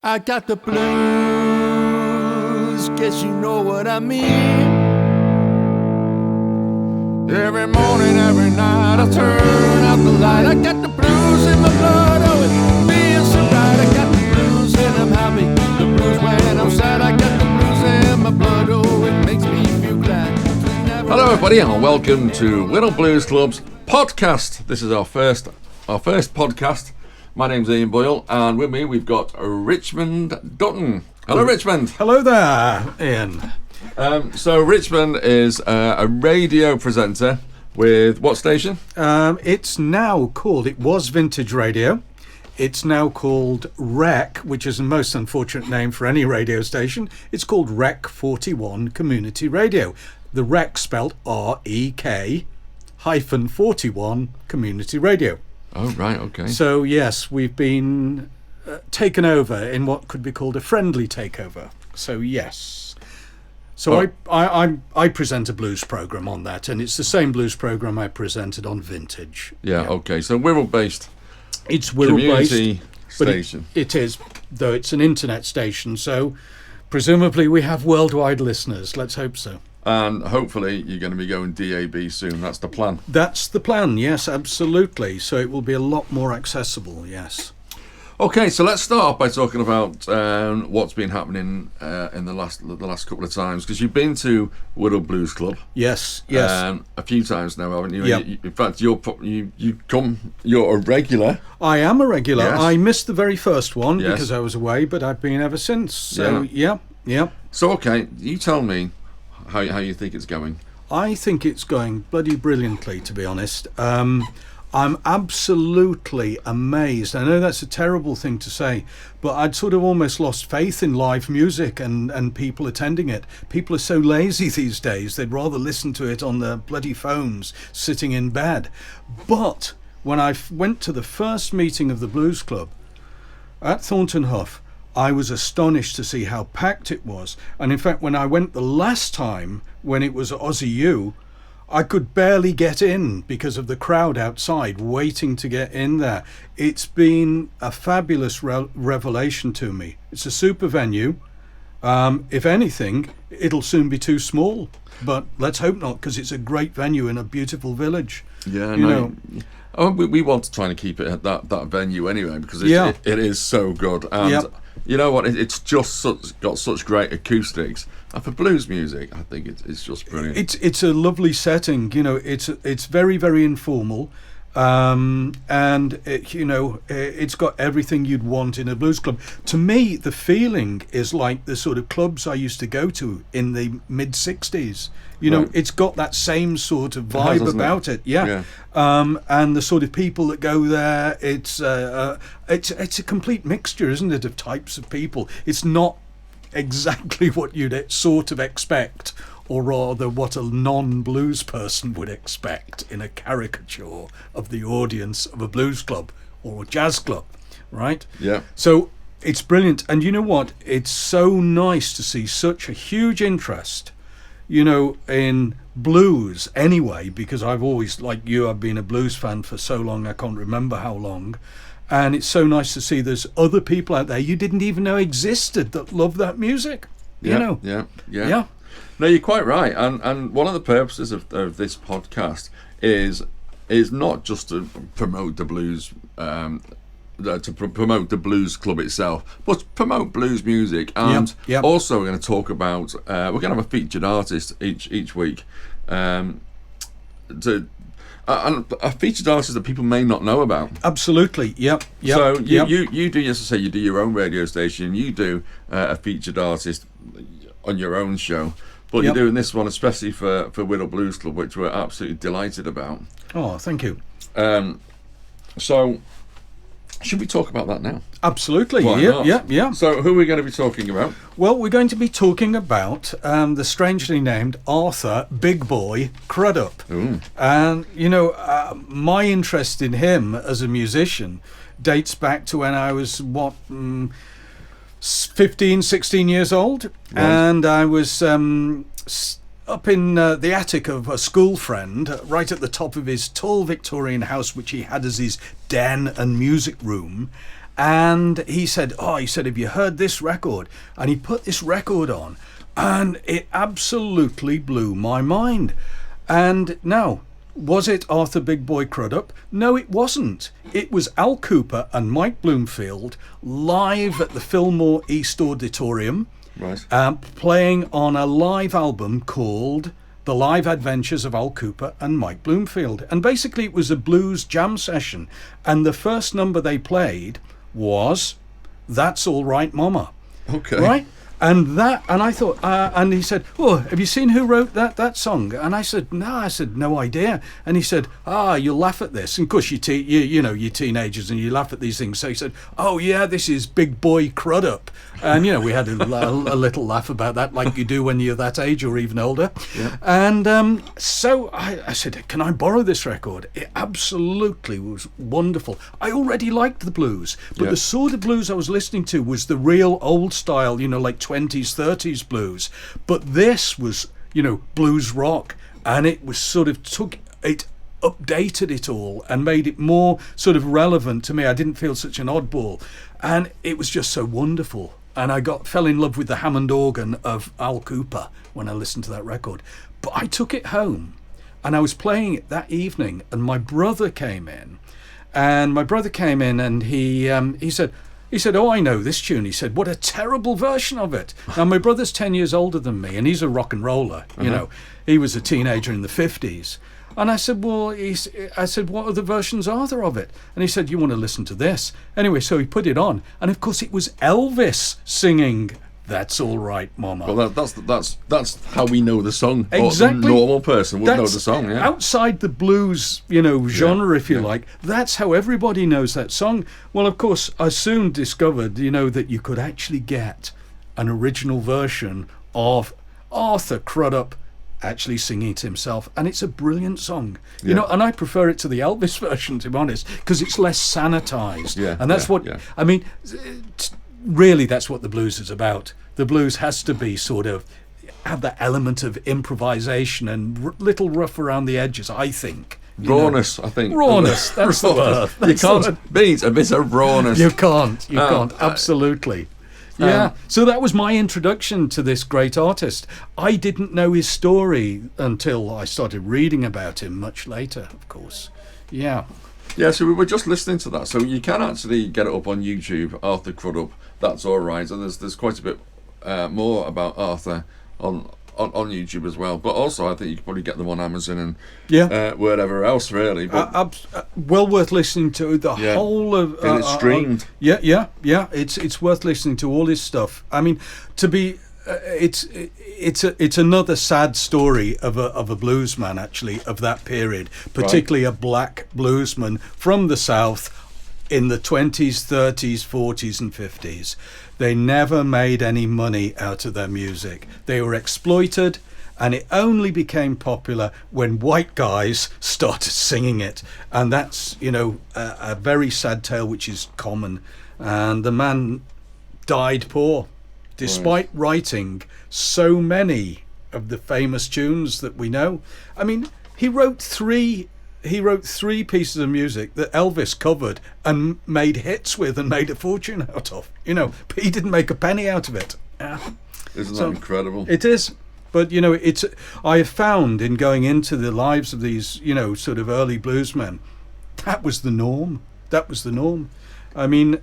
I got the blues, guess you know what I mean. Every morning, every night, I turn out the light. I got the blues in my blood, oh, it feels so right. I got the blues and I'm happy, the blues when I'm sad. I got the blues in my blood, oh, it makes me feel glad. Hello everybody and welcome to Wirral Blues Club's podcast. This is our first podcast. My name's Ian Boyle, and with me we've got Richmond Dutton. Hello, Richmond. Hello there, Ian. So Richmond is a radio presenter with what station? It was Vintage Radio. It's now called REC, which is a most unfortunate name for any radio station. It's called REC 41 Community Radio. The REC spelled REK -41 Community Radio. Oh, right, okay. So, yes, we've been taken over in what could be called a friendly takeover. So, yes. So I present a blues program on that, and it's the same blues program I presented on Vintage. Yeah. Okay. So Wirral-based. It's Wirral-based. Community station. It is, though it's an internet station, so presumably we have worldwide listeners. Let's hope so. And hopefully you're going to be going DAB soon. That's the plan. That's the plan, yes, absolutely. So it will be a lot more accessible, yes. Okay, so let's start off by talking about what's been happening in the last couple of times, because you've been to Wirral Blues Club. Yes. A few times now, haven't you? Yep. In fact, you're a regular. I am a regular. Yes. I missed the very first one Yes. because I was away, but I've been ever since. So, yeah. So, okay, you tell me how you think it's going. I think it's going bloody brilliantly, to be honest. I'm absolutely amazed. I know that's a terrible thing to say, but I'd sort of almost lost faith in live music and people attending it. People are so lazy these days, they'd rather listen to it on their bloody phones sitting in bed. But when I went to the first meeting of the Blues Club at Thornton Hough, I was astonished to see how packed it was. And in fact, when I went the last time, when it was Aussie U, I could barely get in because of the crowd outside waiting to get in there. It's been a fabulous revelation to me. It's a super venue. If anything, it'll soon be too small. But let's hope not, because it's a great venue in a beautiful village. Yeah, you know. We want to try and keep it at that venue anyway, because it is so good. And you know what? It's just got such great acoustics. And for blues music, I think it's just brilliant. It's a lovely setting. You know, it's very, very informal, and it's got everything you'd want in a blues club. To me, the feeling is like the sort of clubs I used to go to in the mid-60s. You know, It's got that same sort of vibe about it. Yeah. And the sort of people that go there, it's a complete mixture, isn't it, of types of people. It's not exactly what you'd sort of expect, or rather what a non-blues person would expect in a caricature of the audience of a blues club or a jazz club, right? Yeah. So it's brilliant. And you know what? It's so nice to see such a huge interest, you know, in blues anyway, because I've always, like you, I've been a blues fan for so long, I can't remember how long. And it's so nice to see there's other people out there you didn't even know existed that love that music. You know? Yeah. No, you're quite right. And one of the purposes of this podcast is not just to promote the blues, promote the blues club itself, but promote blues music. And also we're going to talk about, we're going to have a featured artist each week. And a featured artist that people may not know about. Absolutely, yep. So you do, as I say, you do your own radio station. You do a featured artist on your own show, but you're doing this one especially for Wirral Blues Club, which we're absolutely delighted about. Oh, thank you. So should we talk about that now? Absolutely. Yeah. So who are we going to be talking about? Well, we're going to be talking about the strangely named Arthur Big Boy Crudup. Ooh. And, you know, my interest in him as a musician dates back to when I was, 15, 16 years old. Right. And I was up in the attic of a school friend, right at the top of his tall Victorian house, which he had as his den and music room. And he said, have you heard this record? And he put this record on, and it absolutely blew my mind. And now, was it Arthur Big Boy Crudup? No, it wasn't. It was Al Cooper and Mike Bloomfield live at the Fillmore East Auditorium, Right. playing on a live album called The Live Adventures of Al Cooper and Mike Bloomfield. And basically it was a blues jam session. And the first number they played was That's All Right Mama. Okay. Right? And I thought, and he said, "Oh, have you seen who wrote that song?" And I said, "No." I said, "No idea." And he said, "You'll laugh at this." And of course, you're teenagers and you laugh at these things. So he said, "Oh yeah, this is Big Boy Crudup." And we had a little laugh about that, like you do when you're that age or even older. Yeah. And so I said, "Can I borrow this record?" It absolutely was wonderful. I already liked the blues, but the sort of blues I was listening to was the real old style, like 20s, 30s blues. But this was, blues rock, and it was sort of updated it all and made it more sort of relevant to me. I didn't feel such an oddball, and it was just so wonderful. And I fell in love with the Hammond organ of Al Cooper when I listened to that record. But I took it home, and I was playing it that evening, and my brother came in, and he said, "Oh, I know this tune." He said, "What a terrible version of it." Now, my brother's 10 years older than me, and he's a rock and roller. He was a teenager in the 50s. And I said, "What other versions are there of it?" And he said, "You want to listen to this?" Anyway, so he put it on. And of course, it was Elvis singing That's All Right Mama. Well, that's how we know the song. Exactly. Or the normal person would know the song, yeah. Outside the blues, genre, if you like, that's how everybody knows that song. Well, of course, I soon discovered, that you could actually get an original version of Arthur Crudup actually singing it himself, and it's a brilliant song. And I prefer it to the Elvis version, to be honest, because it's less sanitized. And that's I mean, really, that's what the blues is about. The blues has to be sort of have that element of improvisation and little rough around the edges, I think. Rawness, I think. Rawness, that's the word. You can't beat a bit of rawness. You can't, absolutely. So that was my introduction to this great artist. I didn't know his story until I started reading about him much later, of course. Yeah, so we were just listening to that. So you can actually get it up on YouTube, Arthur Crudup, That's All Right. And there's quite a bit more about Arthur on YouTube as well. But also, I think you can probably get them on Amazon and wherever else, really. But well worth listening to the whole of. And it's streamed. It's worth listening to all his stuff. I mean, it's another sad story of a bluesman, actually, of that period, particularly a black bluesman from the South in the 20s, 30s, 40s and 50s. They never made any money out of their music. They were exploited, and it only became popular when white guys started singing it. And that's, a very sad tale, which is common. And the man died poor, despite writing so many of the famous tunes that we know. I mean, he wrote three pieces of music that Elvis covered and made hits with and made a fortune out of, but he didn't make a penny out of it. Isn't that incredible? It is. But, I have found in going into the lives of these, sort of early bluesmen, that was the norm. I mean,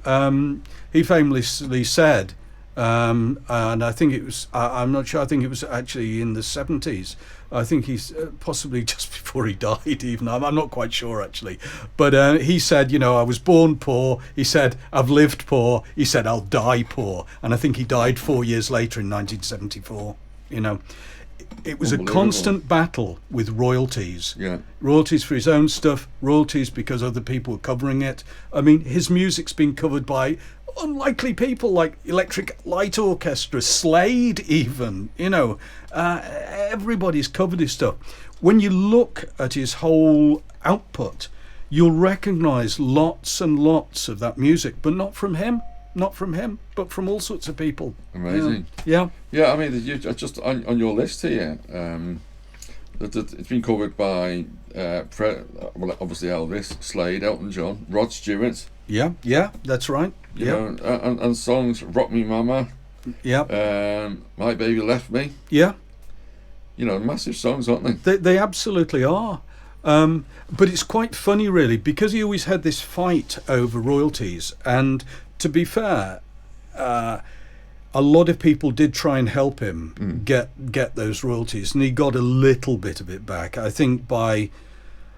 he famously said, and I think it was, I'm not sure, I think it was actually in the 70s. I think he's possibly just before he died even. I'm not quite sure, actually. But he said, I was born poor. He said, I've lived poor. He said, I'll die poor. And I think he died 4 years later in 1974. It was a constant battle with royalties. Royalties for his own stuff, royalties because other people were covering it. I mean, his music's been covered by unlikely people like Electric Light Orchestra, Slade even, everybody's covered his stuff. When you look at his whole output, you'll recognise lots and lots of that music, but not from him, but from all sorts of people. Amazing. Yeah. I mean, just on your list here, it's been covered by obviously Elvis, Slade, Elton John, Rod Stewart, Yeah, that's right. You know, and songs Rock Me Mama, My Baby Left Me. Yeah. You know, massive songs, aren't they? They absolutely are. But it's quite funny, really, because he always had this fight over royalties. And to be fair, a lot of people did try and help him get those royalties, and he got a little bit of it back. I think by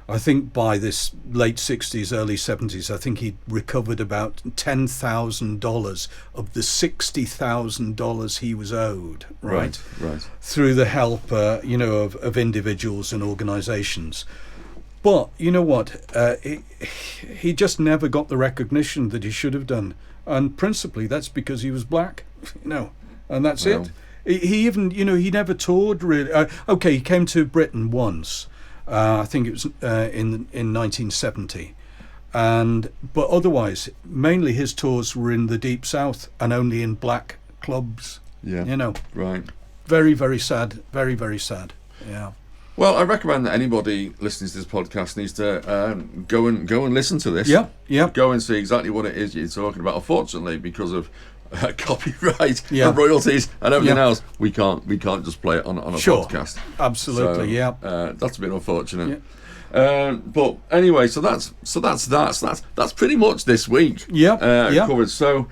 this late 60s, early 70s, I think he recovered about $10,000 of the $60,000 he was owed, right? Through the help, of individuals and organisations. But you know what? He just never got the recognition that he should have done. And principally, that's because he was black, and that's it. He even, he never toured really. Okay, he came to Britain once. I think it was in 1970, but otherwise, mainly his tours were in the Deep South and only in black clubs. Yeah, right. Very, very sad. Very, very sad. Yeah. Well, I recommend that anybody listening to this podcast needs to go and listen to this. Yeah. Go and see exactly what it is you're talking about. Unfortunately, because of copyright and royalties and everything else, we can't just play it on a podcast. Absolutely, that's a bit unfortunate. But anyway, so that's pretty much this week. Covered. So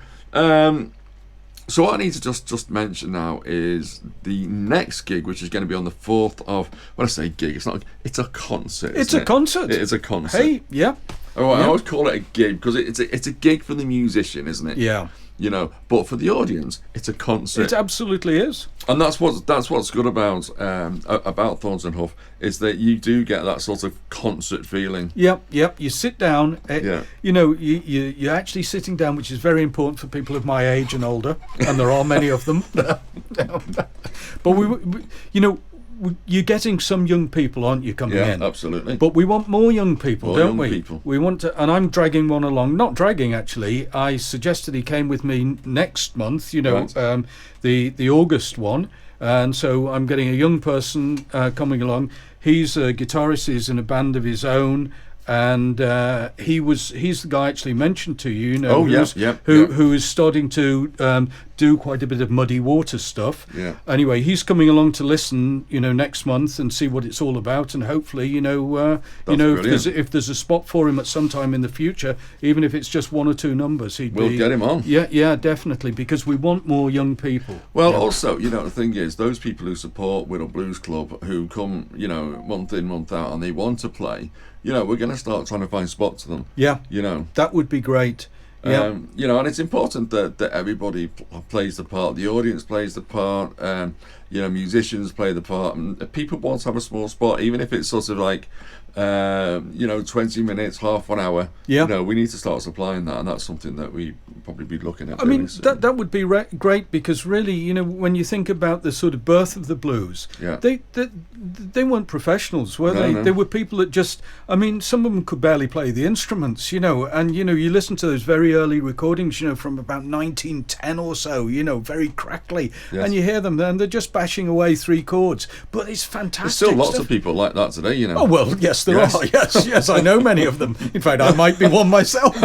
so what I need to just mention now is the next gig, which is going to be on the 4th of. When I say gig, it's a concert. It's a concert. It is a concert. Hey, yeah. Oh, I always call it a gig because it's a gig for the musician, isn't it? Yeah. But for the audience, it's a concert. It absolutely is. And that's what's good about Thorns and Huff, is that you do get that sort of concert feeling. Yep. You sit down. You're actually sitting down, which is very important for people of my age and older, and there are many of them. But you're getting some young people, aren't you, coming in? Yeah, absolutely. But we want more young people, don't we? People. We want to, and I'm dragging one along. Not dragging, actually. I suggested he came with me next month. The August one, and so I'm getting a young person coming along. He's a guitarist. He's in a band of his own. And he's the guy I actually mentioned to you, who is starting to do quite a bit of Muddy Water stuff. Yeah. Anyway, he's coming along to listen, next month and see what it's all about, and hopefully, if there's a spot for him at some time in the future, even if it's just one or two numbers, we'll get him on. Yeah, definitely, because we want more young people. Well, also, the thing is, those people who support Wirral Blues Club, who come, month in, month out, and they want to play. We're going to start trying to find spots for them. Yeah. That would be great. Yeah. And it's important that everybody plays the part. The audience plays the part. Musicians play the part. And people want to have a small spot, even if it's sort of like, 20 minutes, half an hour. Yeah. We need to start supplying that, and that's something that we probably be looking at. I mean, that would be great, because really, when you think about the sort of birth of the blues, they weren't professionals, were they? No. They were people that just, some of them could barely play the instruments, and you listen to those very early recordings, from about 1910 or so, very crackly, and you hear them and they're just bashing away three chords, but it's fantastic. There's still lots of people like that today, Oh, well, yes, there are. Yes, I know many of them. In fact, I might be one myself.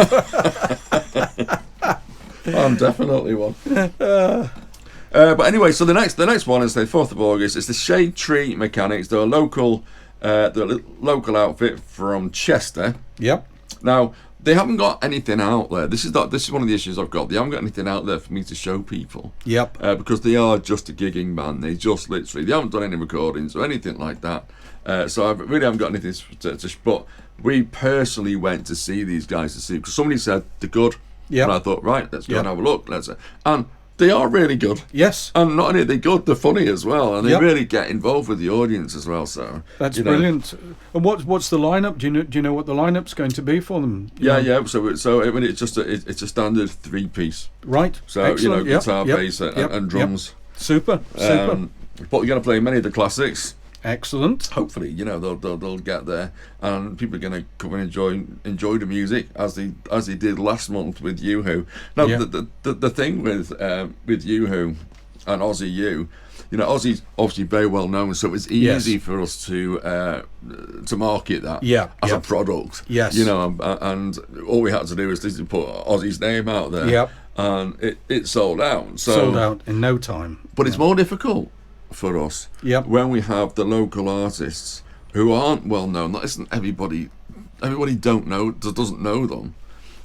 I'm definitely one. But anyway, so the next one is the 4th of August. It's the Shade Tree Mechanics. They're a local outfit from Chester. Yep. Now, they haven't got anything out there. This is one of the issues I've got. They haven't got anything out there for me to show people. Yep. Because they are just a gigging band. They haven't done any recordings or anything like that. So I really haven't got anything to but we personally went to see these guys because somebody said they're good. Yeah. And I thought, right, let's go and have a look. And they are really good. Yes. And not only are they good, they're funny as well, and they really get involved with the audience as well. So that's brilliant. And what's the lineup? Do you know what the lineup's going to be for them? Yeah. So it's just it's a standard 3-piece. Right. So excellent. Guitar, bass, and drums. Super. But you're going to play many of the classics. Excellent. Hopefully, they'll get there, and people are going to come and enjoy the music as they did last month with Yoo-Hoo. Now, the thing with Yoo-Hoo, and Aussie U. You know, Aussie's obviously very well known, so it's easy for us to market that as a product. Yes. You know, and all we had to do was to put Aussie's name out there. Yep. And it sold out. So, sold out in no time. But it's more difficult for us when we have the local artists who aren't well known. That isn't everybody doesn't know them,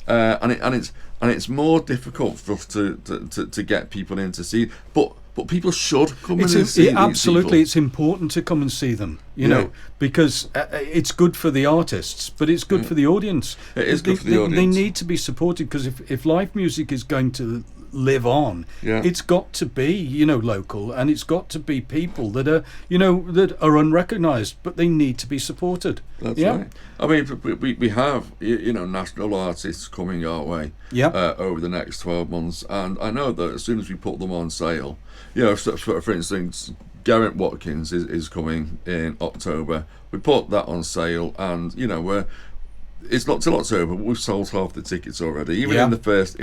and it's more difficult for us to get people in to see. But people should come in and see absolutely. these It's important to come and see them, you know, because it's good for the artists, but it's good for the audience. It is good for the audience. They need to be supported, because if live music is going to live on, it's got to be, you know, local, and it's got to be people that are, you know, that are unrecognised, but they need to be supported. That's right. I mean, we have, you know, national artists coming our way over the next 12 months, and I know that as soon as we put them on sale, you know, for instance, Garrett Watkins is coming in October. We put that on sale, and you know, it's not till October, but we've sold half the tickets already. Even in the first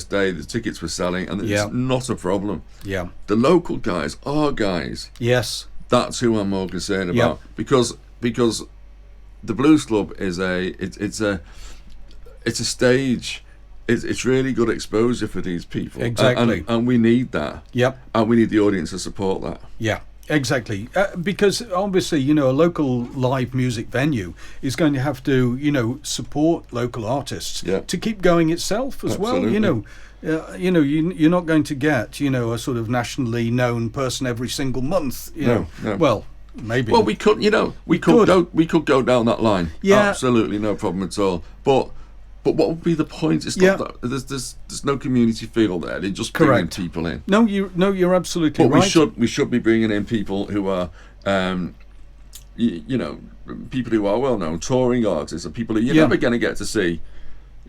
day, the tickets were selling, and it's not a problem. Yeah, the local guys are guys. Yes, that's who I'm more concerned about, because the Blues Club is it's a stage. It's really good exposure for these people. Exactly, and we need that. Yep, and we need the audience to support that. Yeah. Exactly, because obviously, you know, a local live music venue is going to have to, you know, support local artists to keep going itself as well. You know, you're not going to get, you know, a sort of nationally known person every single month. You know, well, maybe. Well, we could, you know, we could go down that line. Yeah, absolutely, no problem at all. But what would be the point? It's not that there's no community feel there. They're just bringing people in. No, you're absolutely right. But we should be bringing in people who are, you know, people who are well known, touring artists, and people who you're never going to get to see.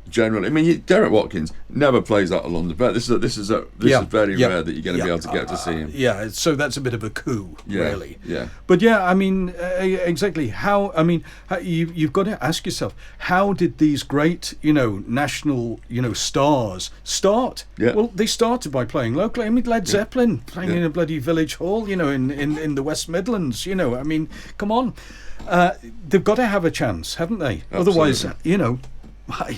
Generally, I mean, Garrett Watkins never plays out of London, but this is very rare that you're going to be able to get to see him. Yeah, so that's a bit of a coup, really. Yeah. But I mean, exactly. You've got to ask yourself, how did these great, you know, national, you know, stars start? Yeah. Well, they started by playing locally. I mean, Led Zeppelin playing in a bloody village hall, you know, in the West Midlands. You know, I mean, come on, they've got to have a chance, haven't they? Absolutely. Otherwise, you know.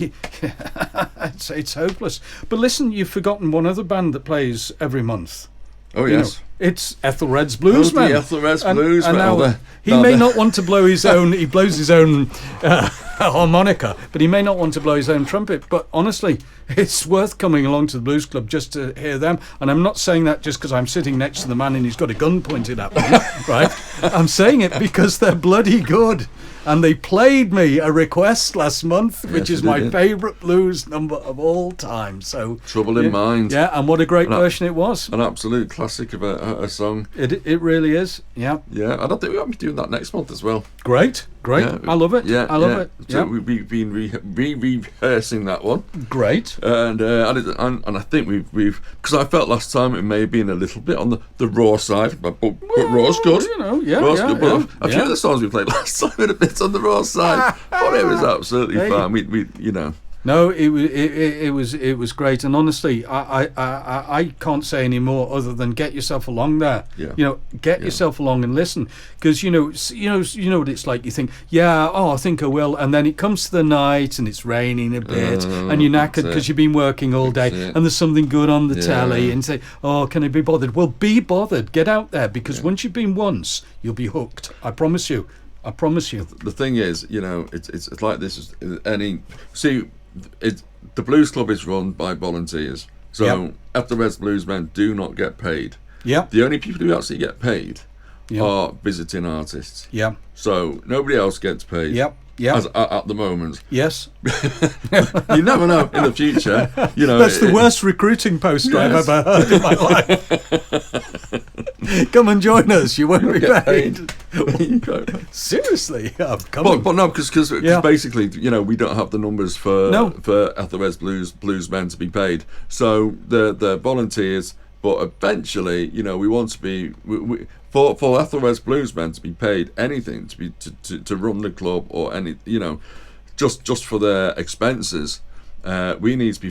It's hopeless. But listen, you've forgotten one other band that plays every month. Oh yes, it's Ethelred's Bluesmen. The Ethelred's Bluesmen. And now he may not want to blow his own. He blows his own harmonica, but he may not want to blow his own trumpet. But honestly, it's worth coming along to the Blues Club just to hear them. And I'm not saying that just because I'm sitting next to the man and he's got a gun pointed at me, right? I'm saying it because they're bloody good. And they played me a request last month, which is my favourite blues number of all time. So Trouble in Mind. Yeah, and what a great version it was. An absolute classic of a song. It really is. Yeah. Yeah, I don't think we might be doing that next month as well. Great. Yeah, I love it. Yeah, I love it. So we've been rehearsing that one. Great. And I think we've because I felt last time it may have been a little bit on the raw side, but raw's good. You know, raw's good. But a few of the songs we played last time were a bit on the raw side, but it was absolutely fine. We you know. No, it was great, and honestly, I can't say any more other than get yourself along there. Yeah. You know, get yourself along and listen, because you know what it's like. You think, I think I will, and then it comes to the night and it's raining a bit, and you're knackered because you've been working all day, and there's something good on the telly, and you say, can I be bothered? Well, be bothered. Get out there, because once you've been once, you'll be hooked. I promise you. The thing is, you know, it's like this. The Blues Club is run by volunteers, so Ethelred's Bluesmen do not get paid. Yeah, the only people who actually get paid are visiting artists. Yeah, so nobody else gets paid. Yep. Yeah. At the moment. Yes. You never know in the future. You know, that's the worst recruiting poster I've ever heard in my life. Come and join us. You won't be paid. Seriously, but no, because basically, you know, we don't have the numbers for Ethelred's Bluesmen to be paid. So the volunteers, but eventually, you know, we want to be. For Ethelred's Bluesmen to be paid anything to run the club or any, you know, just for their expenses, we need to be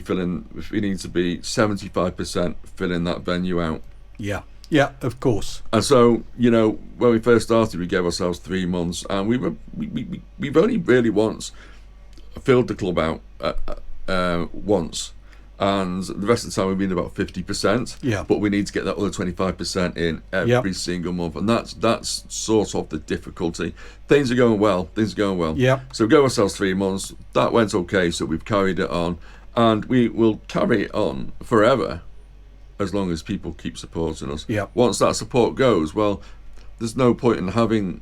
75% filling that venue out. Yeah. Yeah, of course. And so, when we first started, we gave ourselves 3 months, and we've only really once filled the club out once, and the rest of the time we've been about 50%. Yeah. But we need to get that other 25% in every single month, and that's sort of the difficulty. Things are going well. Yeah. So we gave ourselves 3 months. That went okay, so we've carried it on, and we will carry it on forever, as long as people keep supporting us. Yeah. Once that support goes, well, there's no point in having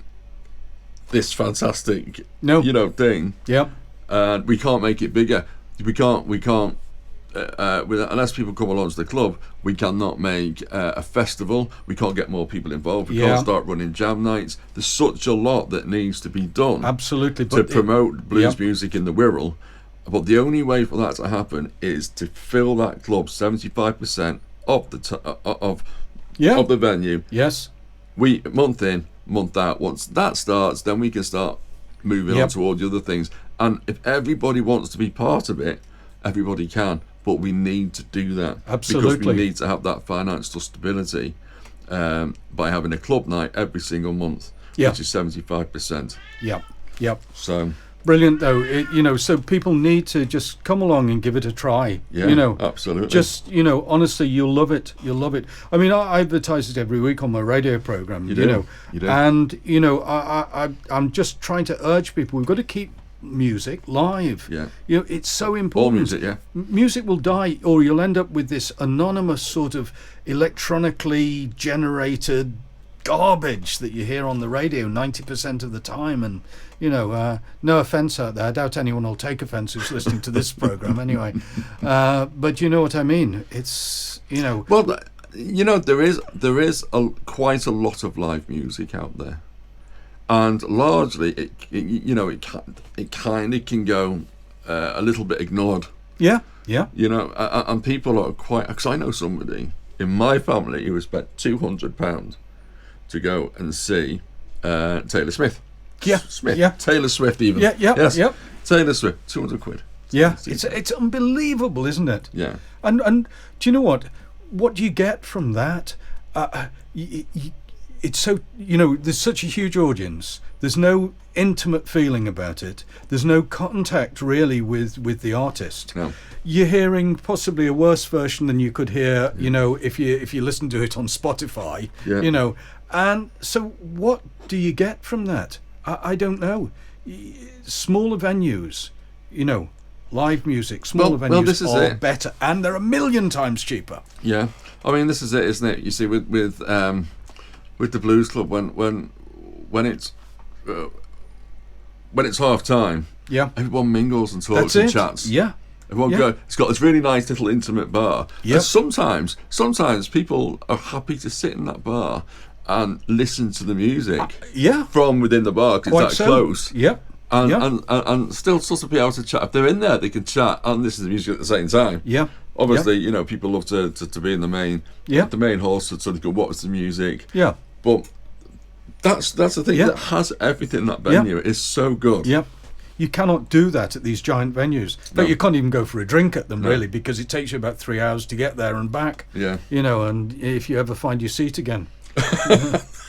this fantastic, thing. Yeah. And we can't make it bigger. We can't. Unless people come along to the club, we cannot make a festival. We can't get more people involved. We can't start running jam nights. There's such a lot that needs to be done. Absolutely. To promote blues music in the Wirral. But the only way for that to happen is to fill that club 75% of the venue. Yes. We month in, month out. Once that starts, then we can start moving on to all the other things. And if everybody wants to be part of it, everybody can. But we need to do that. Absolutely. Because we need to have that financial stability by having a club night every single month, which is 75%. Yeah. Yep. So brilliant, though. So people need to just come along and give it a try. Yeah, absolutely. Just, honestly, you'll love it. I mean, I advertise it every week on my radio program. You do. And I'm just trying to urge people. We've got to keep music live. Yeah. It's so important. All music, yeah. Music will die, or you'll end up with this anonymous sort of electronically generated garbage that you hear on the radio 90% of the time. And no offense out there, I doubt anyone will take offense who's listening to this program anyway, but you know what I mean. It's well, there is quite a lot of live music out there, and largely it kind of can go a little bit ignored. Yeah. And people are quite, because I know somebody in my family who has spent £200 to go and see Taylor Smith. Taylor Swift even. Yes. Taylor Swift, 200 quid. Yeah, it's unbelievable, isn't it? Yeah. And do you know what? What do you get from that? It's so, there's such a huge audience. There's no intimate feeling about it. There's no contact really with the artist. No. You're hearing possibly a worse version than you could hear, if you listen to it on Spotify. Yeah. And so what do you get from that? I don't know. Smaller venues, live music, smaller venues this is are it. better, and they're a million times cheaper. Yeah, I mean, this is it, isn't it? You see, with the Blues Club, when it's half time, everyone mingles and talks and chats. Yeah. Everyone go. It's got this really nice little intimate bar. Yep. And sometimes people are happy to sit in that bar and listen to the music from within the bar because it's that close. Yep. And still sort of be able to chat. If they're in there, they can chat and listen to the music at the same time. Yeah. Obviously, people love to be in the main hall, so they can watch the music. Yeah. But that's the thing that has everything. That venue is so good. Yep. You cannot do that at these giant venues. But you can't even go for a drink at them, really, because it takes you about 3 hours to get there and back. Yeah. And if you ever find your seat again.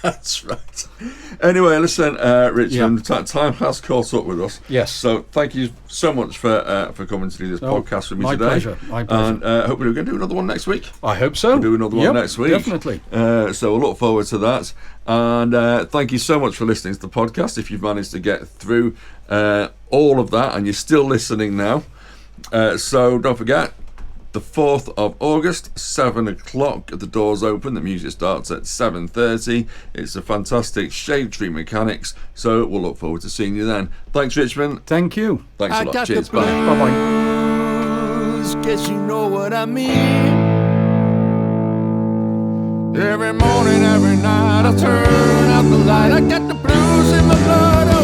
That's right. Anyway, listen, Richmond, time has caught up with us. Yes. So thank you so much for coming to do this podcast with me today. My pleasure. And hopefully we're going to do another one next week. I hope so. We'll do another one next week. Definitely. So we'll look forward to that. And thank you so much for listening to the podcast. If you've managed to get through all of that and you're still listening now, so don't forget, the 4th of August, 7 o'clock, the doors open, the music starts at 7:30. It's a fantastic Shade Tree Mechanics, so we'll look forward to seeing you then. Thanks, Richmond. Thank you. Thanks a lot. got Cheers. the Bye. Bye-bye. blues, guess you know what I mean. Every morning, every night, I turn out the light. I got the blues in my blood.